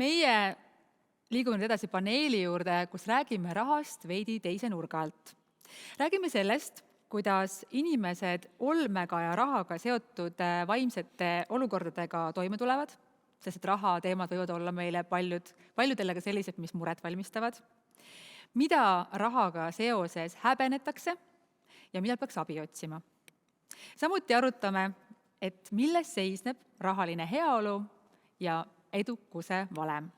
Meie liigume nüüd edasi paneeli juurde, kus räägime rahast veidi teise nurga alt. Räägime sellest, kuidas inimesed olmega ja rahaga seotud vaimsete olukordadega toime tulevad, sest et raha teemad võivad olla meile paljudele ka sellised, mis muret valmistavad, mida rahaga seoses häbenetakse ja millal peaks abi otsima. Samuti arutame, et milles seisneb rahaline heaolu ja edukuse valem.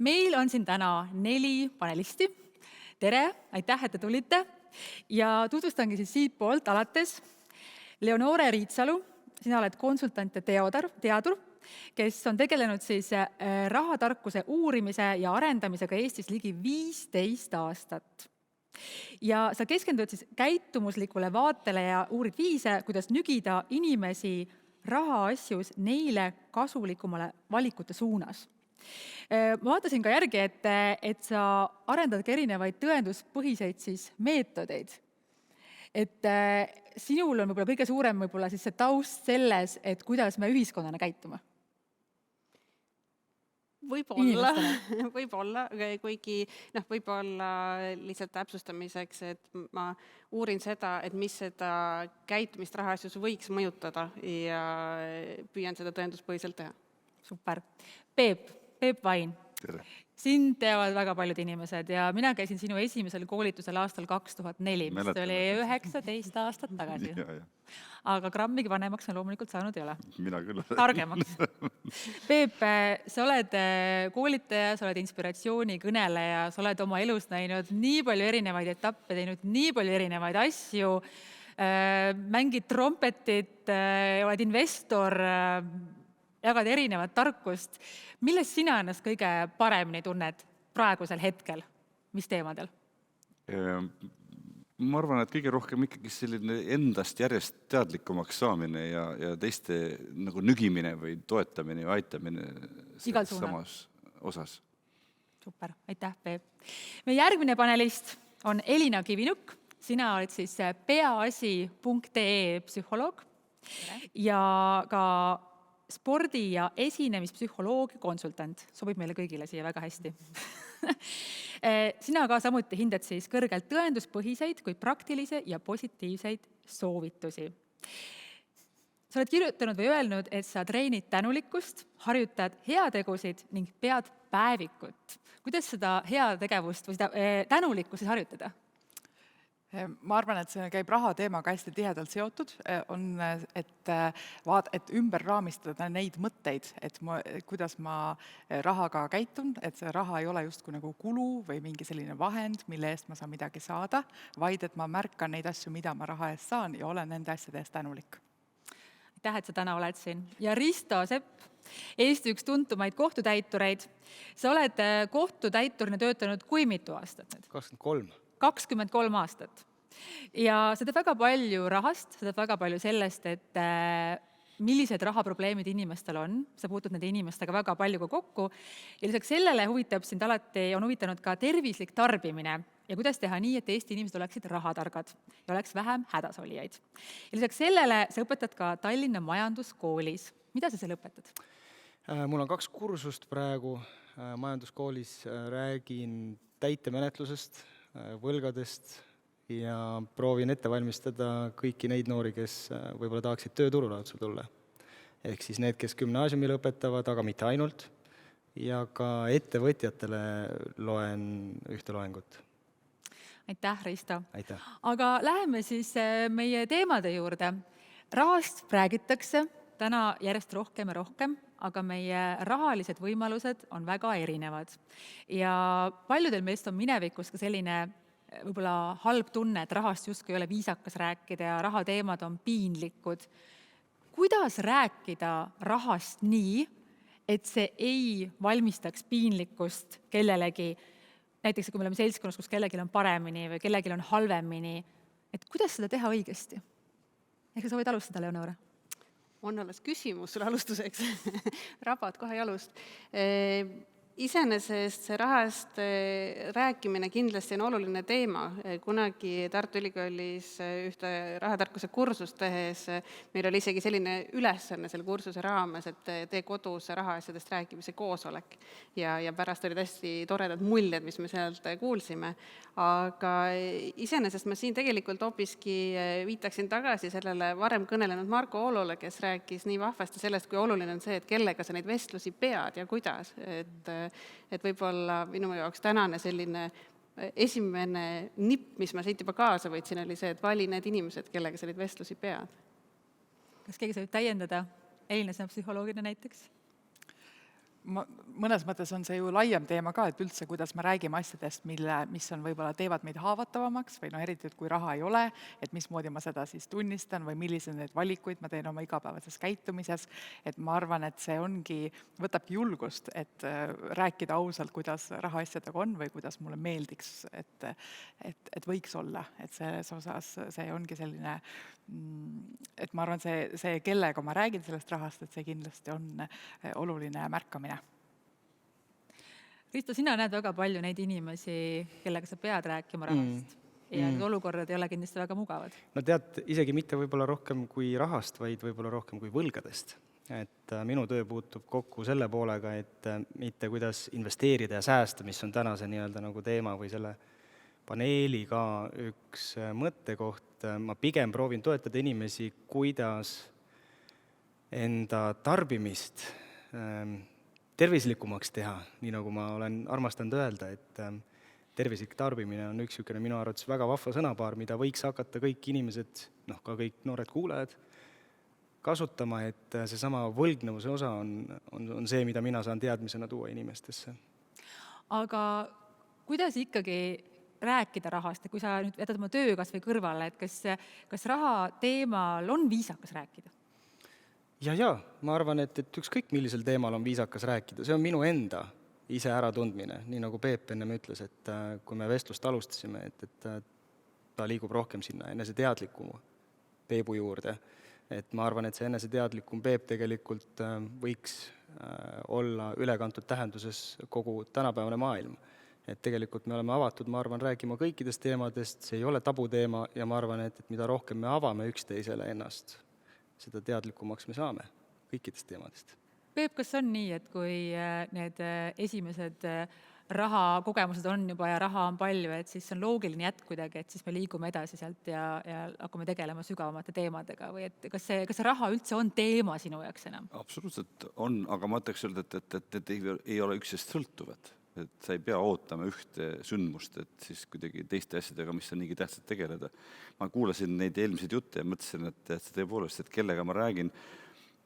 Meil on siin täna 4 panelisti. Tere, aitäh, et te tulite. Ja tutvustangi siis siit poolt alates Leonore Riitsalu. Sina oled konsultant ja teadur, kes on tegelenud siis rahatarkuse uurimise ja arendamisega Eestis ligi 15 aastat. Ja sa keskendud siis käitumuslikule vaatele ja uurid viise, kuidas nügida inimesi rahaasjus neile kasulikumale valikute suunas. Ma vaatasin ka järgi, et sa arendad ka erinevaid tõenduspõhiseid siis meetodeid. Et sinul on võib-olla kõige suurem siis see taust selles, et kuidas me ühiskonnana käitume. Võib-olla, kuigi võib-olla lihtsalt täpsustamiseks, et ma uurin seda, et mis seda käitumist rahaasjus võiks mõjutada ja püüan seda tõenduspõhiselt teha. Super. Peep Vain. Tere. Sind teavad väga paljud inimesed ja mina käisin sinu esimesel koolitusel aastal 2004, mis oli 19 aastat tagasi. Aga grammigi vanemaks on loomulikult saanud ei ole. Mina küll. Targemaks. Peep, sa oled koolitaja, sa oled inspiratsiooni kõneleja, sa oled oma elus näinud nii palju erinevaid etappe, teinud nii palju erinevaid asju, mängid trompetit, oled investor, jagad erinevat tarkust. Milles sina ennast kõige paremini tunned praegusel hetkel? Mis teemadel? Ma arvan, et kõige rohkem ikkagi selline endast järjest teadlikumaks saamine ja teiste nagu nügimine või toetamine ja aitamine samas osas. Super, aitäh, Peep. Meie järgmine panelist on Elina Kivinuk. Sina oled siis peaasi.ee psühholoog ja ka spordi- ja esinemispsühholoogi konsultant. Sobib meile kõigile siia väga hästi. Sina ka samuti hindad siis kõrgelt tõenduspõhiseid kui praktilisi ja positiivseid soovitusi. Sa oled kirjutanud või öelnud, et sa treenid tänulikkust, harjutad heategusid ning pead päevikut. Kuidas seda heategevust või seda tänulikkust harjutada? Ma arvan, et see käib raha teemaga hästi tihedalt seotud, on, et ümber raamistada neid mõtteid, et kuidas ma rahaga käitun, et see raha ei ole justkui nagu kulu või mingi selline vahend, mille eest ma saan midagi saada, vaid et ma märkan neid asju, mida ma raha eest saan ja olen nende asjade eest tänulik. Aitäh, et sa täna oled siin. Ja Risto Sepp, Eesti üks tuntumaid kohtutäitureid. Sa oled kohtutäiturina töötanud kui mitu aastat nüüd? 23 aastat. Ja sa teed väga palju rahast, sa teed väga palju sellest, et millised rahaprobleemid inimestel on. Sa puutud nende inimestega väga palju kokku. Ja lisaks sellele huvitab sind alati, on huvitanud ka tervislik tarbimine ja kuidas teha nii, et Eesti inimesed oleksid rahatargad ja oleks vähem hädasolijaid. Ja lisaks sellele sa õpetad ka Tallinna majanduskoolis. Mida sa seal õpetad? Mul on 2 kursust praegu majanduskoolis, räägin täitemenetlusest, võlgadest ja proovin ette valmistada kõiki neid noori, kes võib-olla tahaksid tööturule otsa tulla. Ehk siis need, kes gümnaasiumil õpetavad, aga mitte ainult, ja ka ettevõtjatele loen ühte loengut. Aitäh, Risto. Aitäh. Aga läheme siis meie teemade juurde. Rahast räägitakse täna järjest rohkem ja rohkem, aga meie rahalised võimalused on väga erinevad. Ja paljudel meist on minevikus ka selline võib-olla halb tunne, et rahast justkui ei ole viisakas rääkida ja rahateemad on piinlikud. Kuidas rääkida rahast nii, et see ei valmistaks piinlikkust kellelegi, näiteks kui me oleme seltskonnas, kus kellelgi on paremini või kellelgi on halvemini, et kuidas seda teha õigesti? Ehk sa võid alustada, Leonore? On alles küsimus sulle alustuseks. Rabad kohe jalust. Iseenesest see rahast rääkimine kindlasti on oluline teema. Kunagi Tartu Ülikoolis ühte rahatarkuse kursust tehes meil oli isegi selline ülesanne selle kursuse raames, et tee kodus rahaasjadest rääkimise koosolek. Ja pärast olid hästi toredad muljed, mis me sealt kuulsime. Aga iseenesest ma siin tegelikult hoopiski viitaksin tagasi sellele varem kõnelenud Marko Oolole, kes rääkis nii vahvasti sellest, kui oluline on see, et kellega sa neid vestlusi pead ja kuidas. Et võib-olla minu jaoks tänane selline esimene nipp, mis ma siit juba kaasa võtsin, oli see, et vali need inimesed, kellega sa neid vestlusi pead. Kas keegi saab täiendada? Elina, see on psühholoogiline näiteks? Mõnes mõttes on see ju laiem teema ka, et üldse, kuidas me räägime asjadest, mis on võib-olla teevad meid haavatavamaks või eriti, et kui raha ei ole, et mismoodi ma seda siis tunnistan või millised need valikuid ma teen oma igapäevases käitumises, et ma arvan, et see võtabki julgust, et rääkida ausalt, kuidas rahaasjadega on või kuidas mulle meeldiks, et võiks olla, et selles osas see ongi selline, et ma arvan, see kellega ma räägin sellest rahast, et see kindlasti on oluline märkamine. Risto, sina näed väga palju neid inimesi, kellega sa pead rääkima rahast ja need olukorrad ei ole kindlasti väga mugavad. No tead, isegi mitte võib-olla rohkem kui rahast, vaid võib-olla rohkem kui võlgadest. Et minu töö puutub kokku selle poolega, et mitte kuidas investeerida ja säästa, mis on tänase nii-öelda nagu teema või selle paneeli ka üks mõttekoht. Ma pigem proovin toetada inimesi, kuidas enda tarbimist tervislikumaks teha, nii nagu ma olen armastanud öelda, et tervislik tarbimine on üks minu arvates väga vahva sõnapaar, mida võiks hakata kõik inimesed, ka kõik noored kuulajad, kasutama, et seesama võlgnevuse osa on see, mida mina saan teadmisena tuua inimestesse. Aga kuidas ikkagi rääkida rahast, kui sa nüüd jätad oma töö kas või kõrvale, et kas raha teemal on viisakas rääkida? Ja, ma arvan, et ükskõik millisel teemal on viisakas rääkida, see on minu enda ise äratundmine, nii nagu Peep ennem ütles, et kui me vestlust alustasime, et ta liigub rohkem sinna eneseteadlikum Peebu juurde, et ma arvan, et see eneseteadlikum Peep tegelikult võiks olla ülekantud tähenduses kogu tänapäevane maailm. Et tegelikult me oleme avatud, ma arvan, rääkima kõikidest teemadest, see ei ole tabuteema ja ma arvan, et mida rohkem me avame üksteisele ennast, seda teadlikumaks me saame kõikidest teemadest. Peep, kas on nii, et kui need esimesed rahakogemused on juba ja raha on palju, et siis on loogiline jätk kuidagi, et siis me liigume edasi sealt ja hakkame tegelema sügavamate teemadega või et kas see raha üldse on teema sinu jaoks enam? Absoluutselt on, aga ma ütleks öelda, et ei ole üksteisest sõltuvad. Et sa ei pea ootama ühte sündmust, et siis kuidagi teiste asjadega, mis on niigi tähtsad tegeleda. Ma kuulasin neid eelmiseid jutte ja mõtlesin, et tõepoolest, et kellega ma räägin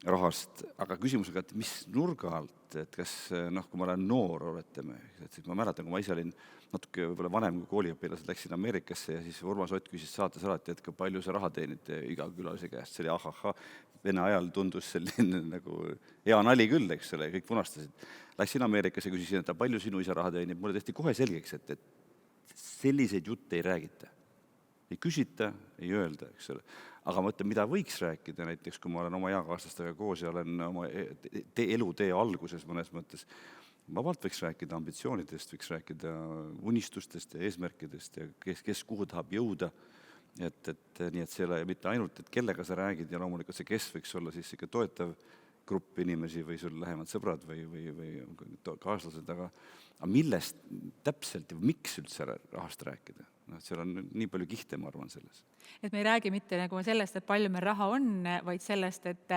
rahast, aga küsimusega, et mis nurga alt, et kas, kui ma olen noor, oletame, et siis ma mäletan, kui ma ise olin natuke võib-olla vanem kui kooliõpilased, läksin Ameerikasse ja siis Urmas Ott küsis saates alati, et kui palju sa raha teenid iga külalise käest, see oli Vene ajal tundus selline nagu hea nali küll, eks ole, kõik punastasid. Läksin Ameerikasse ja küsisin, et palju sinu isa raha teenib, mulle tehti kohe selgeks, et selliseid jutte ei räägita. Ei küsita, ei öelda, eks ole. Aga ma ütlen, mida võiks rääkida, näiteks kui ma olen oma eakaaslastega koos ja olen oma elutee alguses mõnes mõttes, vabalt võiks rääkida ambitsioonidest, võiks rääkida unistustest ja eesmärkidest ja kes kuhu tahab jõuda. Et nii, et see ei ole mitte ainult, et kellega sa räägid ja loomulikult see kes võiks olla siis ikka toetav grupp inimesi või sul lähemad sõbrad või kaaslased, aga millest täpselt ja miks üldse rahast rääkida? Seal on nii palju kihte, ma arvan, selles. Et me ei räägi mitte nagu sellest, et palju meil raha on, vaid sellest, et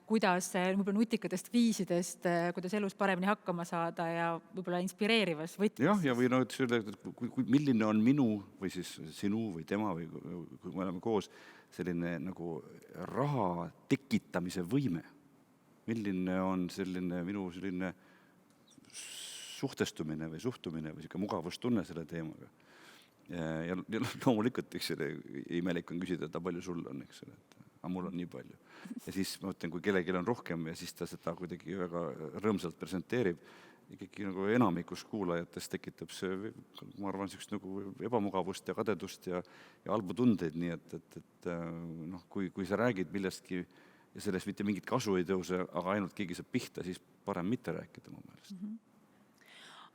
kuidas võib-olla nutikatest viisidest, kuidas elus paremini hakkama saada ja võib-olla inspireerivas võtmes. Jah, ja või milline on minu või siis sinu või tema või kui me oleme koos selline nagu raha tekitamise võime. Milline on selline minu selline suhtestumine või suhtumine või selline mugavustunne selle teemaga. Ja loomulikult, eks ole, imelik on küsida, et palju sul on, eks ole, aga mul on nii palju. Ja siis ma mõtlen, kui kellelgi on rohkem ja siis ta seda kuidagi väga rõõmsalt presenteerib, ikkagi nagu enamikus kuulajatest tekitab see, ma arvan, sellist nagu ebamugavust ja kadedust ja halbu tundeid, nii et kui sa räägid millestki ja sellest mitte mingit kasu ei tõuse, aga ainult keegi saab pihta, siis parem mitte rääkida oma meelest.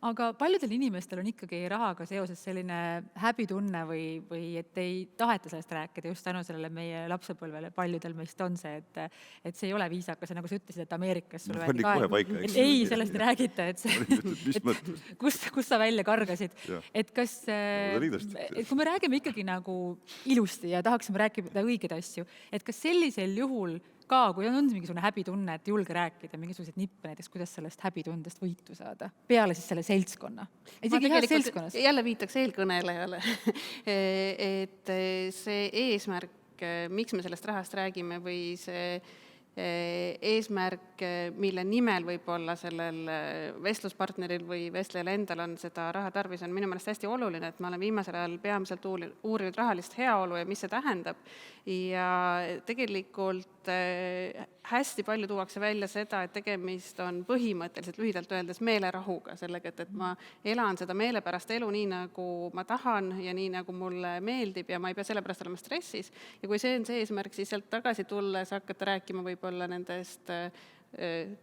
aga paljudel inimestel on ikkagi rahaga seoses selline häbitunne või et ei taheta sellest rääkida just tänu sellele meie lapsepõlvele. Paljudel meist on see, et see ei ole viisakas ja nagu sa ütlesid, et Ameerikas sulle Pandi kohe paika, eks. et ei, sellest ei räägita, et see, Mis mõttes? kus sa välja kargasid. Jah. Et kas, et kui me räägime ikkagi nagu ilusti ja tahaksime rääkida õigeid asju, et kas sellisel juhul ka, kui on mingisugune häbitunne, et julge rääkida, mingisuguseid nippe näiteks, kuidas sellest häbitundest võitu saada, peale siis selle seltskonna. Isegi heas seltskonnas. Jälle viitaks eelkõnelejale, et see eesmärk, miks me sellest rahast räägime või see eesmärk, mille nimel võib-olla sellel vestluspartneril või vestlejal endal on seda raha tarvis, on minu meelest hästi oluline, et ma olen viimasel ajal peamiselt uurinud rahalist heaolu ja mis see tähendab. Ja tegelikult hästi palju tuuakse välja seda, et tegemist on põhimõtteliselt lühidalt öeldes meelerahuga, sellega, et ma elan seda meelepärast elu nii, nagu ma tahan ja nii, nagu mulle meeldib ja ma ei pea sellepärast olema stressis. Ja kui see on see eesmärk, siis sealt tagasi tulles hakata rääkima võib-olla nendest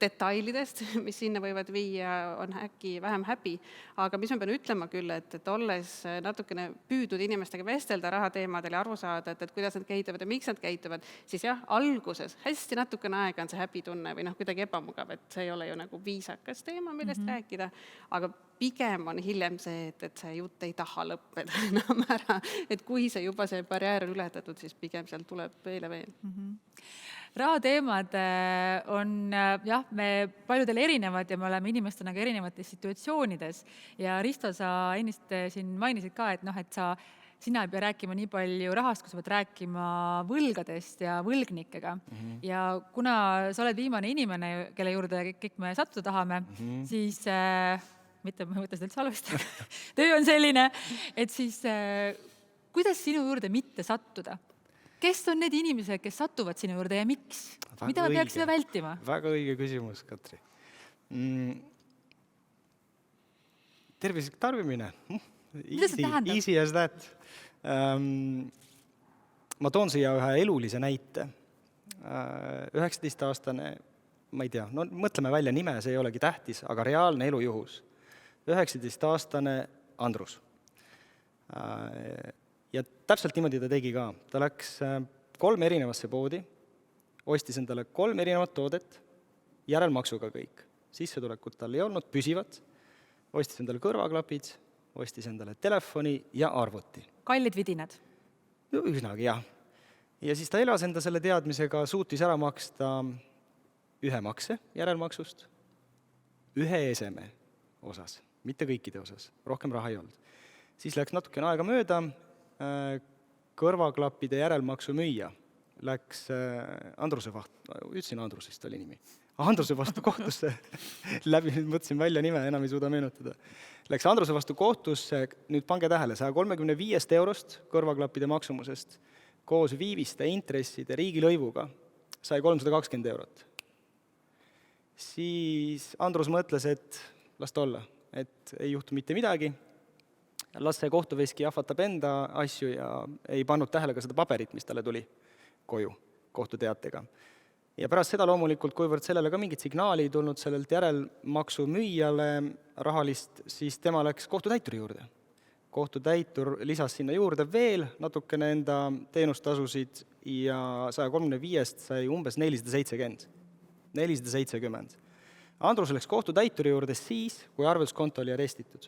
detailidest, mis sinna võivad viia, on äkki vähem häbi. Aga mis ma pean ütlema küll, et olles natukene püüdnud inimestega vestelda rahateemadel ja aru saada, et kuidas nad käituvad ja miks nad käituvad, siis jah, alguses hästi natukene aega on see häbitunne või kuidagi ebamugav, et see ei ole ju nagu viisakas teema, millest rääkida, aga pigem on hiljem see, et see jutt ei taha lõppeda enam ära, et kui see juba see barjäär on ületatud, siis pigem sealt tuleb veel ja veel. Rahateemad on jah, me paljudel erinevad ja me oleme inimestena ka erinevates situatsioonides. Ja Risto, sa ennist siin mainisid ka, et sina ei pea rääkima nii palju rahast, kui sa pead rääkima võlgadest ja võlgnikega. Ja kuna sa oled viimane inimene, kelle juurde kõik me sattuda tahame, siis mitte ma ei mõtle seda üldse halvasti, töö on selline, et siis kuidas sinu juurde mitte sattuda? Kes on need inimesed, kes satuvad sinu juurde ja miks? Mida me peaksime vältima? Väga õige küsimus, Katri. Tervislik tarbimine. Mida see tähendab? Easy as that. Ma toon siia ühe elulise näite. 19-aastane, ma ei tea, no mõtleme välja nime, see ei olegi tähtis, aga reaalne elujuhus. 19-aastane Andrus. Ja täpselt niimoodi ta tegi ka. Ta läks 3 erinevasse poodi, ostis endale 3 erinevat toodet, järelmaksuga kõik. Sissetulekut tal ei olnud, püsivad, ostis endale kõrvaklapid, ostis endale telefoni ja arvuti. Kallid vidinad. No, üsnagi, jah. Ja siis ta elas enda selle teadmisega, suutis ära maksta 1 makse järelmaksust, 1 eseme osas, mitte kõikide osas, rohkem raha ei olnud. Siis läks natukene aega mööda, kõrvaklappide järelmaksu müüja läks Andruse Andrusest oli nimi. Andruse vastu kohtusse, nüüd mõtlesin välja nime, enam ei suuda meenutada. Läks Andruse vastu kohtusse, nüüd pange tähele, 135 eurost kõrvaklappide maksumusest koos viiviste, intresside, riigilõivuga sai 320 eurot. Siis Andrus mõtles, et las ta olla, et ei juhtu mitte midagi, las see kohtuveski ahvatab enda asju ja ei pannud tähele ka seda paberit, mis talle tuli koju kohtuteatega. Ja pärast seda loomulikult, kuivõrd sellele ka mingit signaali ei tulnud sellelt järelmaksu müüjale rahalist, siis tema läks kohtutäituri juurde. Kohtutäitur lisas sinna juurde veel natukene enda teenustasusid ja 135 sai umbes 470. 470. Andrus läks kohtutäituri juurde siis, kui arvelduskonto oli arestitud.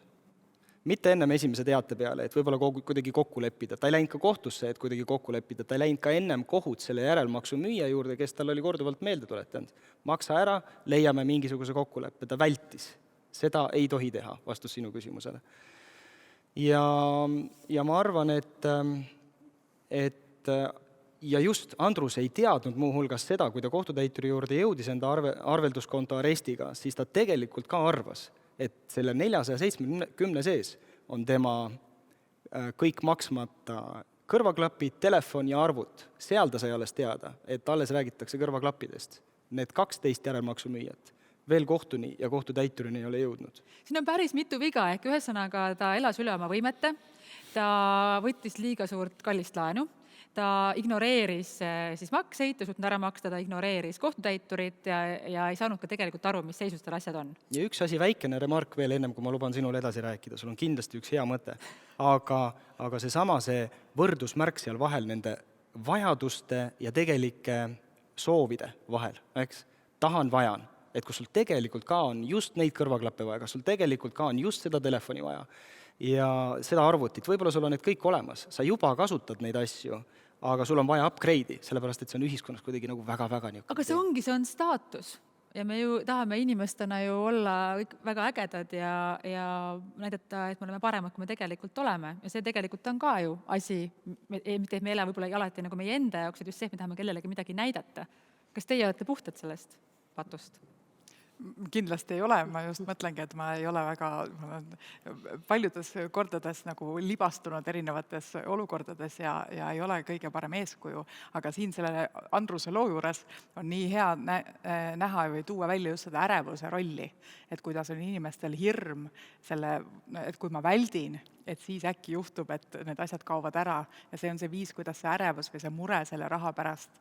Mitte ennem esimese teate peale, et võib-olla kuidagi kokku leppida. Ta ei läinud ka kohtusse, et kuidagi kokku leppida. Ta ei läinud ka ennem kohut selle järelmaksu müüja juurde, kes tal oli korduvalt meelde tuletanud. Maksa ära, leiame mingisuguse kokkuleppe. Ta vältis. Seda ei tohi teha, vastus sinu küsimusele. Ja ma arvan, et ja just Andrus ei teadnud muu hulgas seda, kui ta kohtutäituri juurde jõudis enda arvelduskonto arestiga, siis ta tegelikult ka arvas, et selle 470 sees on tema kõik maksmata kõrvaklapid, telefon ja arvut. Seal ta sai alles teada, et alles räägitakse kõrvaklappidest. Need 12 järelmaksumüüjat veel kohtuni ja kohtutäiturini ei ole jõudnud. Siin on päris mitu viga, ehk ühesõnaga ta elas üle oma võimete, ta võttis liiga suurt kallist laenu, ta ignoreeris siis makseid, ta suutnud ära maksta, ta ignoreeris kohtutäiturit ja ei saanud ka tegelikult aru, mis seisus tal asjad on. Ja üks asi, väikene remark veel ennem, kui ma luban sinul edasi rääkida, sul on kindlasti üks hea mõte, aga see võrdusmärk seal vahel nende vajaduste ja tegelike soovide vahel, eks, tahan, vajan, et kus sul tegelikult ka on just neid kõrvaklappe vaja, kas sul tegelikult ka on just seda telefoni vaja ja seda arvutit, võib-olla sul on need kõik olemas, sa juba kasutad neid asju, aga sul on vaja upgrade'i, sellepärast et see on ühiskonnas kuidagi nagu väga-väga niisugune. Aga see on staatus ja me ju tahame inimestena ju olla kõik väga ägedad ja näidata, et me oleme paremad, kui me tegelikult oleme. Ja see tegelikult on ka ju asi, mitte et me elame võib-olla alati nagu meie enda jaoks, et just see, et me tahame kellelegi midagi näidata. Kas teie olete puhtad sellest patust? Kindlasti ei ole, ma just mõtlengi, et ma ei ole väga paljudes kordades nagu libastunud erinevates olukordades ja ei ole kõige parem eeskuju, aga siin selle Andruse loo juures on nii hea näha või tuua välja just seda ärevuse rolli, et kuidas on inimestel hirm selle, et kui ma väldin, et siis äkki juhtub, et need asjad kaovad ära ja see on see viis, kuidas see ärevus või see mure selle raha pärast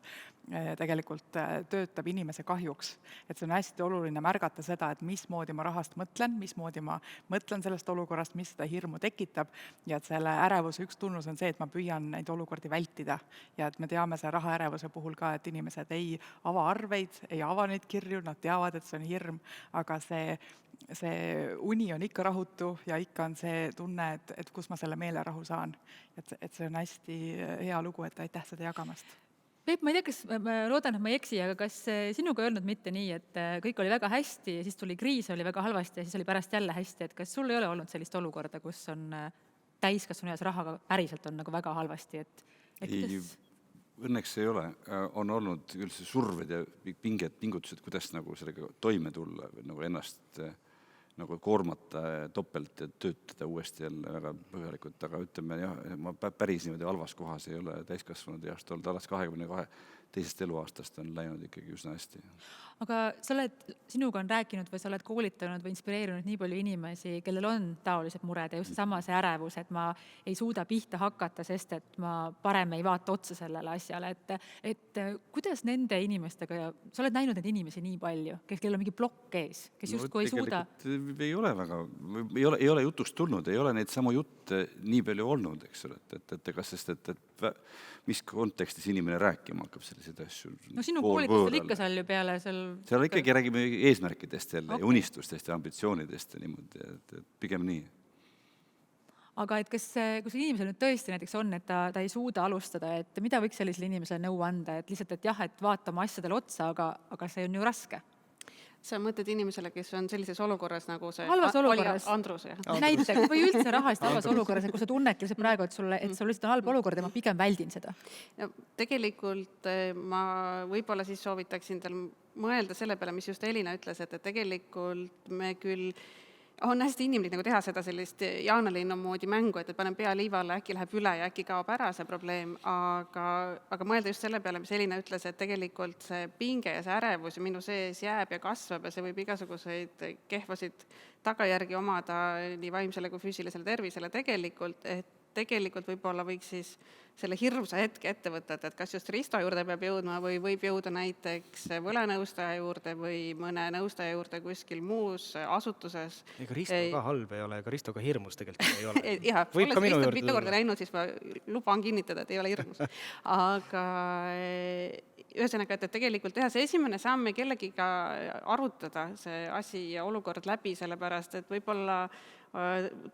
tegelikult töötab inimese kahjuks. Et see on hästi oluline märgata seda, et mismoodi ma rahast mõtlen, mismoodi ma mõtlen sellest olukorrast, mis seda hirmu tekitab ja et selle ärevuse üks tunnus on see, et ma püüan neid olukordi vältida ja et me teame selle rahaärevuse puhul ka, et inimesed ei ava arveid, ei ava neid kirju, nad teavad, et see on hirm, aga see uni on ikka rahutu ja ikka on see tunne, et kus ma selle meelerahu saan. Et see on hästi hea lugu, et aitäh seda jagamast. Peep, ma ei tea, ma loodan, et ma ei eksi, aga kas sinuga ei olnud mitte nii, et kõik oli väga hästi ja siis tuli kriis, oli väga halvasti ja siis oli pärast jälle hästi, et kas sul ei ole olnud sellist olukorda, kus on täiskasvanu eas rahaga päriselt on nagu väga halvasti, Õnneks ei ole. On olnud küll see surved ja pingutused, kuidas nagu sellega toime tulla või nagu ennast nagu koormata topelt ja töötada uuesti jälle väga põhjalikult, aga ütleme jah, ma päris niimoodi halvas kohas ei ole täiskasvanud east olnud, alles 22 teisest eluaastast on läinud ikkagi üsna hästi. Aga sinuga on rääkinud või sa oled koolitanud või inspireerinud nii palju inimesi, kellel on taolised mured ja just sama see ärevus, et ma ei suuda pihta hakata, sest et ma parem ei vaata otsa sellele asjale. Et kuidas nende inimestega, sa oled näinud neid inimesi nii palju, kellel on mingi plokk ees, kes justkui ei suuda? Ei ole väga, ei ole jutust tulnud, ei ole neid samu jutte nii palju olnud, eks ole, et mis kontekstis inimene rääkima hakkab selliseid asju. No sinu koolitusel ikka seal ju peale seal ikkagi räägime eesmärkidest jälle ja unistustest ja ambitsioonidest ja niimoodi, et pigem nii. Aga et kas inimesel nüüd tõesti näiteks on, et ta ei suuda alustada, et mida võiks sellisele inimesele nõu anda, et lihtsalt, et jah, et vaata oma asjadele otsa, aga see on ju raske. Sa mõtled inimesele, kes on sellises olukorras nagu see halvas olukorras. Andrus, jah? Näiteks, või üldse rahast halvas olukorras, et kui sa tunned lihtsalt praegu, et sul lihtsalt on halb olukord ja ma pigem väldin seda. Ja tegelikult ma võib-olla siis soovitaksin tal mõelda selle peale, mis just Elina ütles, et tegelikult me küll on hästi inimlik nagu teha seda sellist Jaanalinnu moodi mängu, et panen pea liivale, äkki läheb üle ja äkki kaob ära see probleem, aga mõelda just selle peale, mis Elina ütles, et tegelikult see pinge ja see ärevus minu sees jääb ja kasvab ja see võib igasuguseid kehvasid tagajärgi omada nii vaimsele kui füüsilisele tervisele tegelikult võib-olla võiks siis selle hirmsa hetke ette võtta, et kas just Risto juurde peab jõudma või võib jõuda näiteks võlanõustaja juurde või mõne nõustaja juurde kuskil muus asutuses. Ega Risto ka halb ei ole, ega Risto ka hirmus tegelikult ei ole. Jah, olles Risto mitu korda näinud, siis ma luban kinnitada, et ei ole hirmus. Aga ühesõnaga, et tegelikult teha see esimene samm ja kellegiga arutada see asi ja olukord läbi, sellepärast, et võib-olla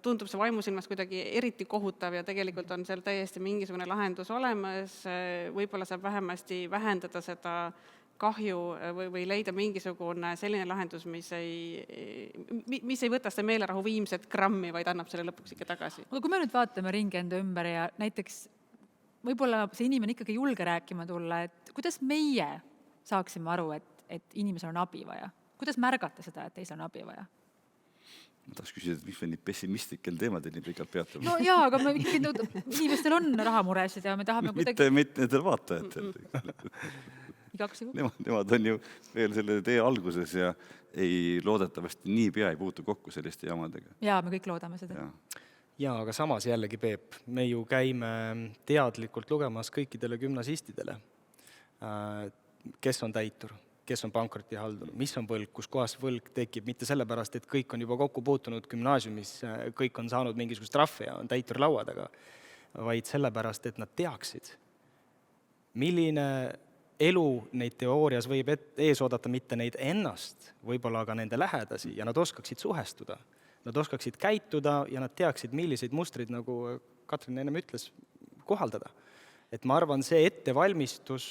tundub see vaimusilmas kuidagi eriti kohutav ja tegelikult on seal täiesti mingisugune lahendus olemas, võib-olla saab vähemasti vähendada seda kahju või leida mingisugune selline lahendus, mis ei võta seda meelerahu viimset grammi, vaid annab selle lõpuks ikka tagasi. Aga kui me nüüd vaatame ringi enda ümber ja näiteks võib-olla see inimene ikkagi ei julge rääkima tulla, et kuidas meie saaksime aru, et inimesel on abi vaja? Kuidas märgata seda, et teisel on abi vaja? Ma tahaks küsida, et mis me nii pessimistlikel teemadel nii pikalt peatame. No jaa, aga inimestel on rahamuresid ja me tahame mitte nendel vaatajatel. Nemad on ju veel selle tee alguses ja ei loodetavasti nii pea ei puutu kokku selliste jamadega. Jaa, me kõik loodame seda. Jaa, aga samas jällegi, Peep, me ju käime teadlikult lugemas kõikidele gümnasistidele, kes on täitur, kes on pankrotihaldur, mis on võlg, kus kohas võlg tekib, mitte sellepärast, et kõik on juba kokku puutunud gümnaasiumis, kõik on saanud mingisugust trahvi ja on täitur laua taga, vaid sellepärast, et nad teaksid, milline elu neid teoorias võib ees oodata, mitte neid ennast, võib-olla aga nende lähedasi, ja nad oskaksid suhestuda. Nad oskaksid käituda ja nad teaksid, milliseid mustrid, nagu Katrin ennem ütles, kohaldada. Et ma arvan, see ettevalmistus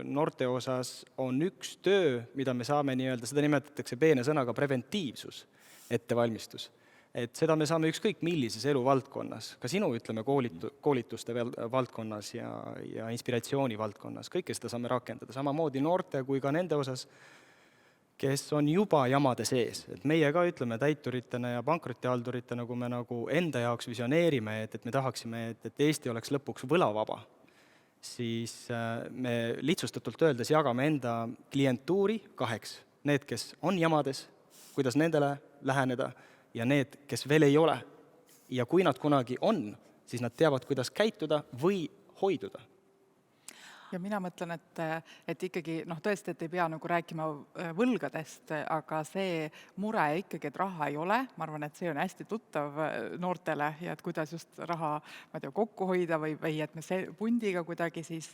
noorte osas on üks töö, mida me saame nii-öelda, seda nimetatakse peene sõnaga preventiivsus, ettevalmistus. Et seda me saame ükskõik millises eluvaldkonnas, ka sinu, ütleme, koolituste valdkonnas ja inspiratsiooni valdkonnas, kõike seda saame rakendada, samamoodi noorte kui ka nende osas, kes on juba jamade sees. Et meie ka ütleme täituritena ja pankrotihalduritena, kui me nagu enda jaoks visioneerime, et me tahaksime, et Eesti oleks lõpuks võlavaba, siis me lihtsustatult öeldes jagame enda klientuuri 2. Need, kes on jamades, kuidas nendele läheneda, ja need, kes veel ei ole. Ja kui nad kunagi on, siis nad teavad, kuidas käituda või hoiduda. Ja mina mõtlen, et ikkagi, tõesti, et ei pea nagu rääkima võlgadest, aga see mure ikkagi, et raha ei ole, ma arvan, et see on hästi tuttav noortele ja et kuidas just raha, kokku hoida või et me pundiga kuidagi siis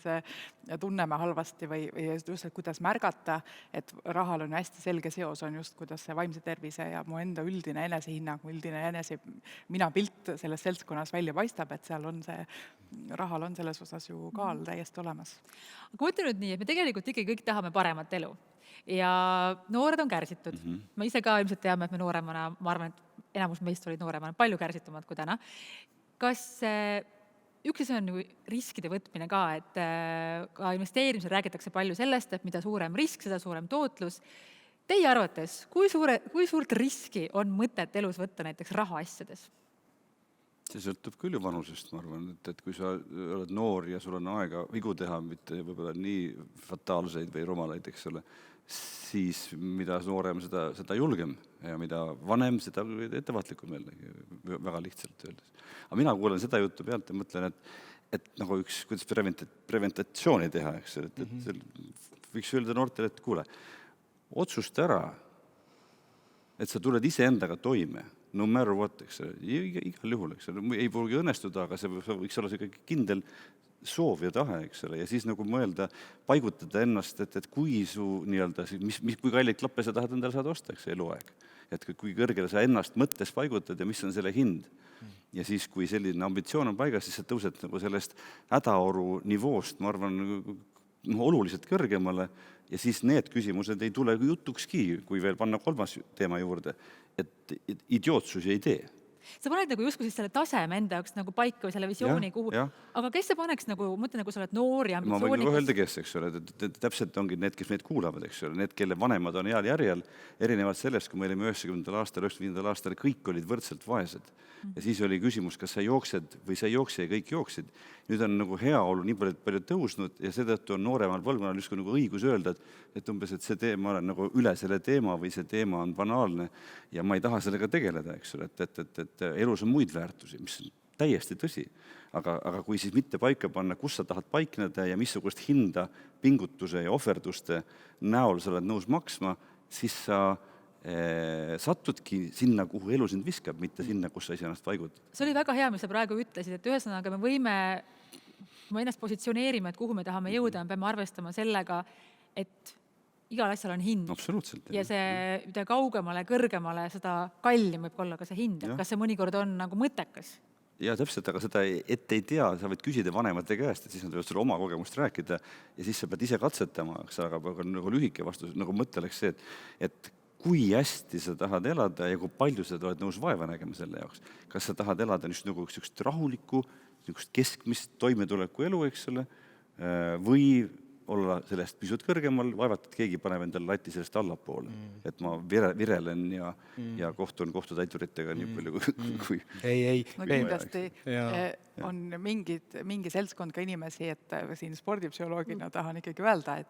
tunneme halvasti või just, et kuidas märgata, et rahal on hästi selge seos, on just kuidas see vaimse tervise ja mu enda üldine enesehinnang, üldine mina pilt selles seltskonnas välja paistab, et seal on see, rahal on selles osas ju kaal täiesti olemas. Aga ma ütlen nüüd nii, et me tegelikult ikkagi kõik tahame paremat elu ja noored on kärsitud. Me ise ka ilmselt teame, et me nooremana, ma arvan, et enamus meist olid nooremana palju kärsitumad kui täna. Kas üks asi on riskide võtmine ka, et ka investeerimisel räägitakse palju sellest, et mida suurem risk, seda suurem tootlus. Teie arvates, kui suurt riski on mõtet elus võtta näiteks rahaasjades? See sõltub küll ju vanusest, ma arvan, et kui sa oled noor ja sul on aega vigu teha, mitte võib-olla nii fataalseid või rumalaid, eks ole, siis mida noorem, seda julgem ja mida vanem, seda ettevaatlikum jällegi, väga lihtsalt öeldes. Aga mina kuulen seda juttu pealt ja mõtlen, et nagu üks, kuidas preventatsiooni teha, eks ole, et võiks öelda noortele, et kuule, otsusta ära, et sa tuled ise endaga toime, no matter what, eks ole, igal juhul, eks ole, ei pruugi õnnestuda, aga see võiks olla see kindel soov ja tahe, eks ole, ja siis nagu mõelda, paigutada ennast, et kui su nii-öelda, kui kalleid klappe sa tahad endale saada osta, eks eluaeg, et kui kõrgele sa ennast mõttes paigutad ja mis on selle hind. Ja siis, kui selline ambitsioon on paigas, siis sa tõused nagu sellest hädaoru nivoost, ma arvan, oluliselt kõrgemale ja siis need küsimused ei tule jutukski, kui veel panna 3. teema juurde, et idiootsusi ei tee. Sa paned nagu justkui selle taseme enda jaoks nagu paika või selle visiooni, kuhu, aga kes see paneks nagu, mõtle nagu sa oled noor ja ambitsioonikas? Ma võin kohe öelda, kes, eks ole, täpselt ongi need, kes meid kuulavad, eks ole, need, kelle vanemad on heal järjel, erinevalt sellest, kui me olime 90. aastal, 95. aastal, kõik olid võrdselt vaesed. Ja siis oli küsimus, kas sa jooksed või sa ei jookse ja kõik jooksid. Nüüd on nagu heaolu nii palju tõusnud ja seetõttu on nooremal põlvkonnal justkui nagu õigus öelda, et umbes, et see teema olen nagu üle selle teema või see teema on banaalne ja ma ei taha sellega tegeleda, eks ole, et elus on muid väärtusi, mis on täiesti tõsi. Aga kui siis mitte paika panna, kus sa tahad paikneda ja missugust hinda pingutuse ja ohverduste näol sa oled nõus maksma, siis sa satudki sinna, kuhu elu sind viskab, mitte sinna, kus sa ise ennast paigutad. See oli väga hea, mis sa praegu ütlesid, et ühesõnaga me võime, me ennast positsioneerime, et kuhu me tahame jõuda, me peame arvestama sellega, et igal asjal on hind. Absoluutselt. Ja see mida kaugemale, kõrgemale, seda kallim võib olla ka see hind. Kas see mõnikord on nagu mõttekas? Ja täpselt, aga seda ette ei tea, sa võid küsida vanemate käest, et siis nad võivad sulle oma kogemust rääkida ja siis sa pead ise katsetama, aga nagu lühike vastus, nagu mõte oleks see, et kui hästi sa tahad elada ja kui palju sa oled nõus vaeva nägema selle jaoks. Kas sa tahad elada nagu rahulikku, keskmist toimetuleku elu, eks ole, või olla sellest pisut kõrgemal, vaevalt, et keegi paneb endale lati sellest allapoole. Et ma virelen ja kohtun kohtutäituritega nii palju kui... Ei. Kindlasti on mingi seltskond ka inimesi, et siin spordipsühholoogina tahan ikkagi öelda,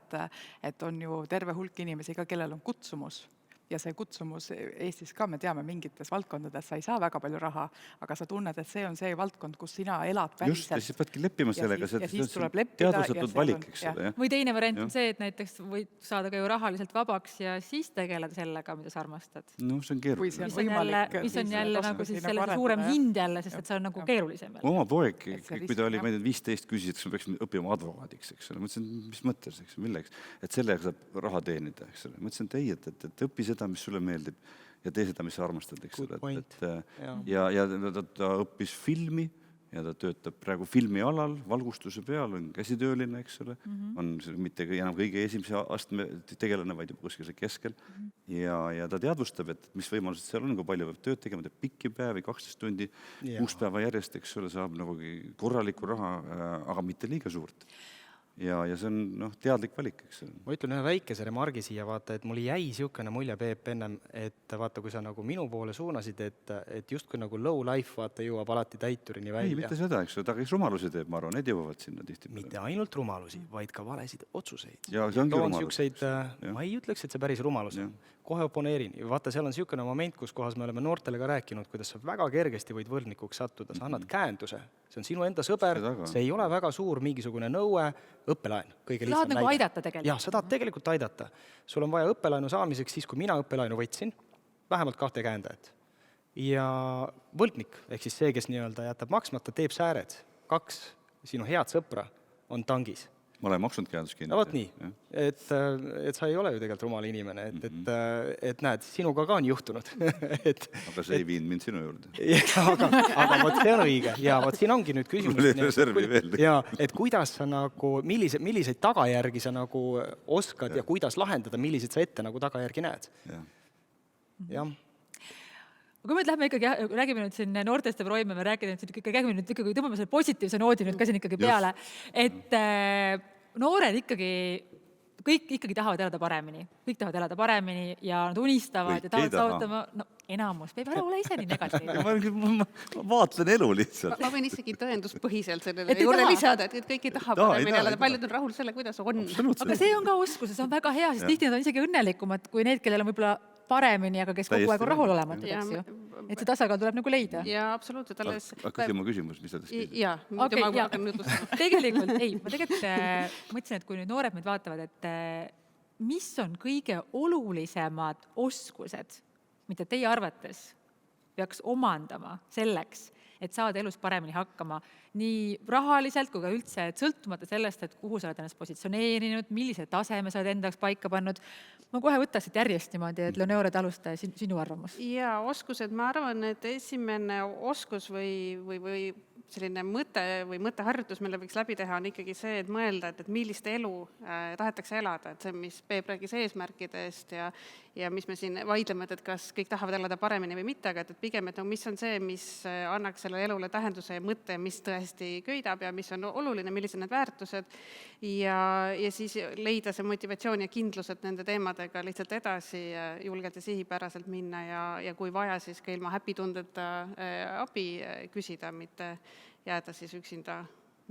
et on ju terve hulk inimesi ka, kellel on kutsumus ja see kutsumus Eestis ka, me teame, mingites valdkondades sa ei saa väga palju raha, aga sa tunned, et see on see valdkond, kus sina elad just, päriselt. ja siis peadki leppima Ja sellega, siis- ja siis tuleb leppida ja teadvustatud seal valik, on- eks jah. ole, jah. või teine variant Jah. on see, et näiteks võid saada ka ju rahaliselt vabaks ja siis tegeleda sellega, mida sa armastad. No see on Kui see keeruline. on võimalik, mis on siis jälle neid nagu oskusi siis nagu selle arendada, suurem jah. hind jälle, sest Jah. et see on nagu Jah. keerulisem. Oma poeg, Et see kui ta oli, risk, ma ei tea, 15, küsis, et kas ma peaks õppima advokaadiks, eks ole. Ma ütlesin, mis mõttes, eks, milleks? Et sellega saab raha teenida, eks ole. Ma ütlesin, et ei, et õpi seda, mis sulle meeldib ja tee seda, mis sa armastad, eks Good ole. point. Ja ta õppis filmi ja ta töötab praegu filmialal, valgustuse peal, on käsitööline, eks ole, on mitte enam kõige esimese astme tegelane, vaid juba kuskil keskel. Ja ta teadvustab, et mis võimalused seal on, kui palju peab tööd tegema, teeb pikki päevi, 12 tundi, 6 päeva järjest, eks ole, saab nagu korralikku raha, aga mitte liiga suurt. Ja see on teadlik valik, eks ole. Ma ütlen ühe väikese remargi siia, vaata, et mul jäi niisugune mulje, Peep, ennem, et vaata, kui sa nagu minu poole suunasid, et justkui nagu low life, vaata, jõuab alati täiturini Ei, välja. mitte seda, eks ole, ta kes rumalusi teeb, ma arvan, need jõuavad sinna tihti. Mitte ainult rumalusi, vaid ka valesid otsuseid. Ja see ongi Toon rumalus. siukseid, ma ei ütleks, et see päris rumalus on. Kohe oponeerin. Vaata, seal on niisugune moment, kus kohas me oleme noortele ka rääkinud, kuidas sa väga kergesti võid võlgnikuks sattuda. Sa annad käenduse. See on sinu enda sõber, Seda ka. see ei ole väga suur mingisugune nõue, õppelaen. Kõige Sa tahad lihtsam nagu näide. aidata tegelikult. Jah, sa tahad tegelikult aidata. Sul on vaja õppelaenu saamiseks siis, kui mina õppelaenu võtsin, vähemalt 2 käendajat. Ja võlgnik, ehk siis see, kes nii-öelda jätab maksmata, teeb sääred. 2 sinu head sõpra on tangis. Ma olen maksnud käenduskindlasti. No vot nii, et sa ei ole ju tegelikult rumal inimene, et näed, sinuga ka on juhtunud. Aga see ei viinud mind sinu juurde. aga vot see on õige ja vot siin ongi nüüd küsimus. Mul oli reservi veel. Ja, et kuidas sa nagu, milliseid tagajärgi sa nagu oskad ja kuidas lahendada, milliseid sa ette nagu tagajärgi näed. Jah. Kui me lähme ikkagi, räägime nüüd siin noortest ja proovime me rääkida, räägime nüüd ikkagi, tõmbame selle positiivse noodi nüüd ka siin ikkagi peale, et noored kõik ikkagi tahavad elada paremini. Kõik tahavad elada paremini ja nad unistavad ja Kõik ei tahavad saavutama, enamus, Peep, ära ole ise nii negatiivne. Ma vaatlen elu lihtsalt. ma võin isegi tõenduspõhiselt sellele Et ei juurde taha. lisada, et kõik ei taha Taha, ei paremini taha, elada, ei paljud on rahul selle, kuidas on. Aga see on ka oskus ja see on väga hea, sest tihti nad on isegi õnnelikumad kui need, kellel on võib-olla paremini, aga kes kogu Täiesti aeg on rahulolematud, Ja eks ju. ma- Et see tasakaal tuleb nagu leida. Ja absoluutselt, alles... Hakkas mu küsimus, mis sa tõesti Jaa, muidu Okei, ma jaa. hakkan jutlustama. Tegelikult ei, ma tegelikult mõtlesin, et kui nüüd noored meid vaatavad, et mis on kõige olulisemad oskused, mida teie arvates peaks omandama selleks, et saada elus paremini hakkama, nii rahaliselt kui ka üldse, et sõltumata sellest, et kuhu sa oled ennast positsioneerinud, millise taseme sa oled endaks paika pannud. Ma kohe võtaks siit järjest niimoodi, et Leonore, alusta sinu arvamus. Ja oskused, ma arvan, et esimene oskus või selline mõte või mõtteharjutus, mille võiks läbi teha, on ikkagi see, et mõelda, et millist elu tahetakse elada, et see, mis Peep räägis eesmärkidest ja mis me siin vaidleme, et kas kõik tahavad elada paremini või mitte, aga et pigem, et mis on see, mis annaks sellele elule tähenduse ja mõtte, mis tõesti köidab ja mis on oluline, millised need väärtused ja siis leida see motivatsioon ja kindlus, et nende teemadega lihtsalt edasi julgelt ja sihipäraselt minna ja kui vaja, siis ka ilma häpitundeta abi küsida, mitte jääda siis üksinda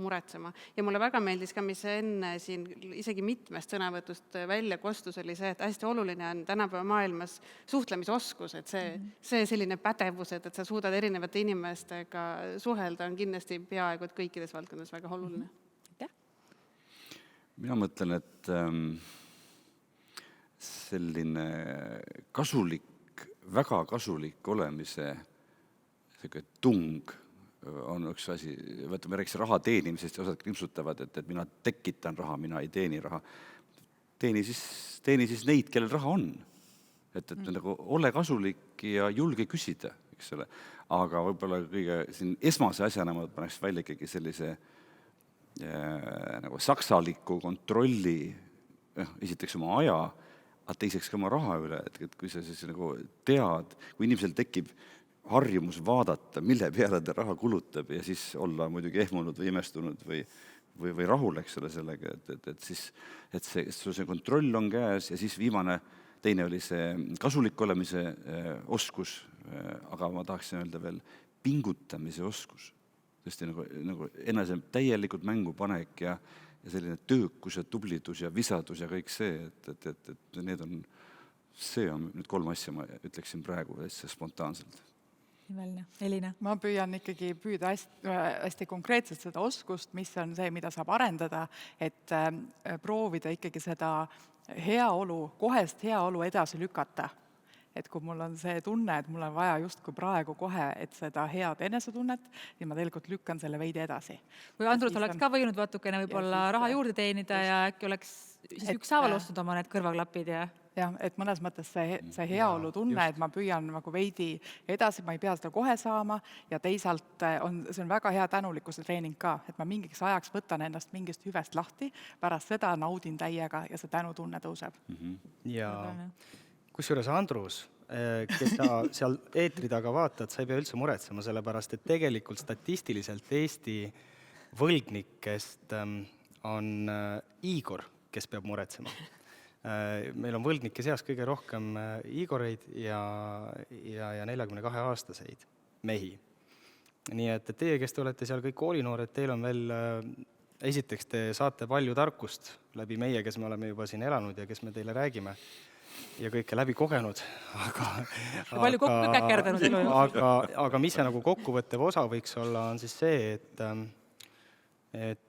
muretsema. Ja mulle väga meeldis ka, mis enne siin isegi mitmest sõnavõtust välja kostus, oli see, et hästi oluline on tänapäeva maailmas suhtlemisoskus, et see selline pädevus, et sa suudad erinevate inimestega suhelda, on kindlasti peaaegu et kõikides valdkondades väga oluline. Mina mõtlen, et selline kasulik, väga kasulik olemise tung on üks asi, vaata, me rääkis raha teenimisest ja osad krimpsutavad, et mina tekitan raha, mina ei teeni raha. Teeni siis neid, kellel raha on. Et nagu ole kasulik ja julge küsida, eks ole. Aga võib-olla kõige siin esmase asjana ma paneks välja ikkagi sellise nagu saksaliku kontrolli, esiteks oma aja, aga teiseks ka oma raha üle, et kui sa siis nagu tead, kui inimesel tekib harjumus vaadata, mille peale ta raha kulutab ja siis olla muidugi ehmunud või imestunud või rahul, eks ole, sellega, et siis see kontroll on käes ja siis viimane, teine oli see kasulik olemise oskus, aga ma tahaksin öelda veel pingutamise oskus. Tõesti nagu ennase täielikult mängupanek ja selline töökus ja tublidus ja visadus ja kõik see, et need on see on nüüd 3 asja, ma ütleksin praegu hästi spontaanselt. Nimeline. Elina. ma püüan ikkagi püüda hästi konkreetselt seda oskust, mis on see, mida saab arendada, et proovida ikkagi seda heaolu, kohest heaolu edasi lükata. Et kui mul on see tunne, et mul on vaja justkui praegu kohe, et seda head enesetunnet, siis ma tegelikult lükkan selle veidi edasi. Või Andrus oleks ka võinud vatukene võib-olla raha juurde teenida ja äkki oleks siis ükshaaval ostnud oma need kõrvaklapid ja... Jah, et mõnes mõttes see heaolu tunne, et ma püüan nagu veidi edasi, ma ei pea seda kohe saama ja teisalt see on väga hea tänulikkuse treening ka, et ma mingiks ajaks võtan ennast mingist hüvest lahti, pärast seda naudin täiega ja see tänutunne tõuseb. Ja kusjuures Andrus, kes sa seal eetri taga vaatad, sa ei pea üldse muretsema, sellepärast et tegelikult statistiliselt Eesti võlgnikest on Igor, kes peab muretsema. Meil on võlgnike seas kõige rohkem Igoreid ja 42-aastaseid mehi. Nii et teie, kes te olete seal kõik koolinoored, teil on veel, esiteks te saate palju tarkust läbi meie, kes me oleme juba siin elanud ja kes me teile räägime ja kõike läbi kogenud, palju käkerdanud elu jooksul. aga mis see nagu kokkuvõttev osa võiks olla, on siis see, et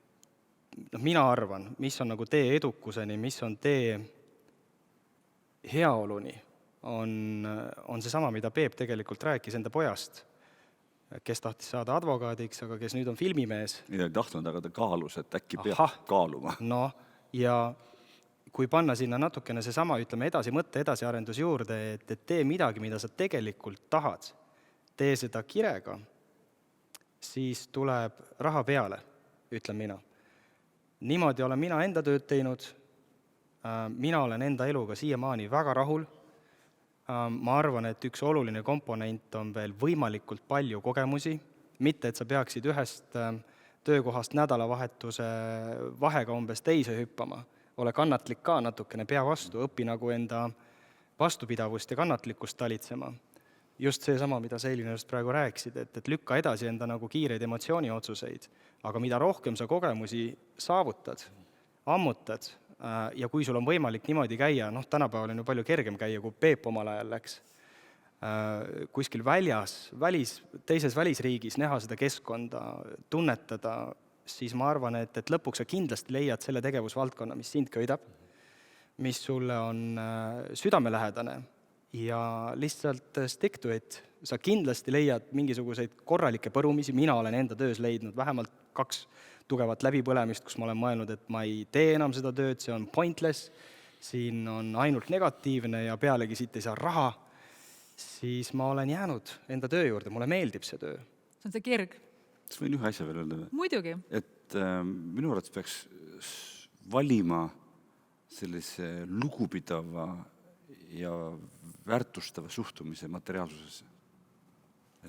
mina arvan, mis on nagu tee edukuseni, mis on tee heaoluni, on seesama, mida Peep tegelikult rääkis enda pojast, kes tahtis saada advokaadiks, aga kes nüüd on filmimees. Mida ei tahtnud, aga ta kaalus, et äkki peab kaaluma. No, ja kui panna sinna natukene seesama, ütleme, edasiarendus juurde, et tee midagi, mida sa tegelikult tahad, tee seda kirega, siis tuleb raha peale, ütlen mina. Niimoodi olen mina enda tööd teinud, mina olen enda eluga siiamaani väga rahul. Ma arvan, et üks oluline komponent on veel võimalikult palju kogemusi, mitte et sa peaksid ühest töökohast nädalavahetuse vahega umbes teise hüppama. Ole kannatlik ka natukene, pea vastu, õpi nagu enda vastupidavust ja kannatlikkust talitsema. Just seesama, mida sa Elina just praegu rääkisid, et lükka edasi enda nagu kiireid emotsiooniotsuseid, aga mida rohkem sa kogemusi saavutad, ammutad ja kui sul on võimalik niimoodi käia, tänapäeval on ju palju kergem käia, kui Peep omal ajal läks, kuskil teises välisriigis näha seda keskkonda, tunnetada, siis ma arvan, et lõpuks sa kindlasti leiad selle tegevusvaldkonna, mis sind köidab, mis sulle on südamelähedane ja lihtsalt stick to it. Sa kindlasti leiad mingisuguseid korralikke põrumisi, mina olen enda töös leidnud vähemalt 2 tugevat läbipõlemist, kus ma olen mõelnud, et ma ei tee enam seda tööd, see on pointless, siin on ainult negatiivne ja pealegi siit ei saa raha, siis ma olen jäänud enda töö juurde, mulle meeldib see töö. See on see kirg. Kas võin ühe asja veel öelda? Muidugi. Et minu arvates peaks valima sellise lugupidava ja väärtustava suhtumise materiaalsusesse.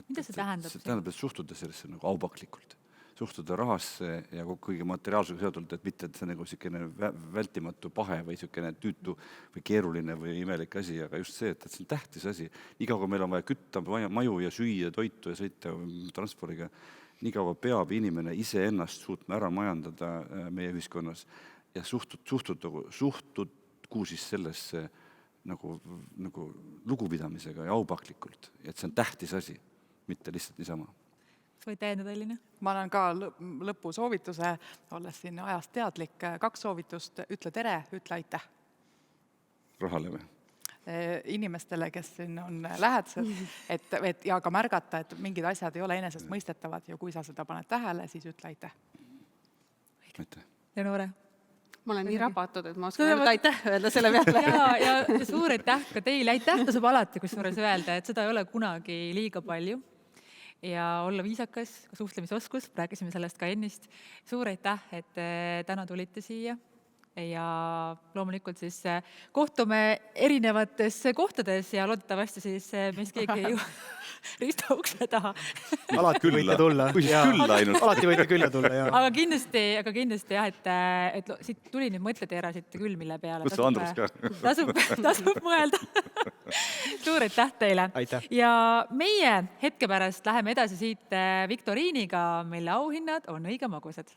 Mida see tähendab? See tähendab, et suhtuda sellesse nagu aupaklikult. Suhtuda rahasse ja kõige materiaalsusega seotult, et mitte et see nagu selline vältimatu pahe või selline tüütu või keeruline või imelik asi, aga just see, et see on tähtis asi. Nii kaua meil on vaja kütta maju ja süüa, toitu ja sõita transpordiga, nii kaua peab inimene ise ennast suutma ära majandada meie ühiskonnas ja suhtudku siis sellesse nagu lugupidamisega ja aupaklikult, et see on tähtis asi, mitte lihtsalt niisama. Kas võid täiendada, Elina? Ma annan ka lõpusoovituse, olles siin ajast teadlik, 2 soovitust, ütle tere, ütle aitäh. Rahale või? Inimestele, kes siin on lähedased, ja ka märgata, et mingid asjad ei ole enesest mõistetavad ja kui sa seda paned tähele, siis ütle aitäh. Aitäh. Ja Noore? Ma olen nii rabatud, et ma oskan öelda aitäh öelda selle peale. Ja suur aitäh ka teile. Aitäh tasub alati, kus suures öelda, et seda ei ole kunagi liiga palju. Ja olla viisakas, ka suhtlemisoskus, rääkisime sellest ka ennist. Suur aitäh, et täna tulite siia ja loomulikult siis kohtume erinevates kohtades ja loodetavasti siis meist keegi ei Risto ukse taha. Alati võite tulla. Alati võite külla tulla, jah. Aga kindlasti jah, et siit tuli nüüd mõtled ära siit küll, mille peale. Kus Andrus ka? Tasub mõelda. Suur aitäh teile. Aitäh. Ja meie hetke pärast läheme edasi siit viktoriiniga, mille auhinnad on õige magusad.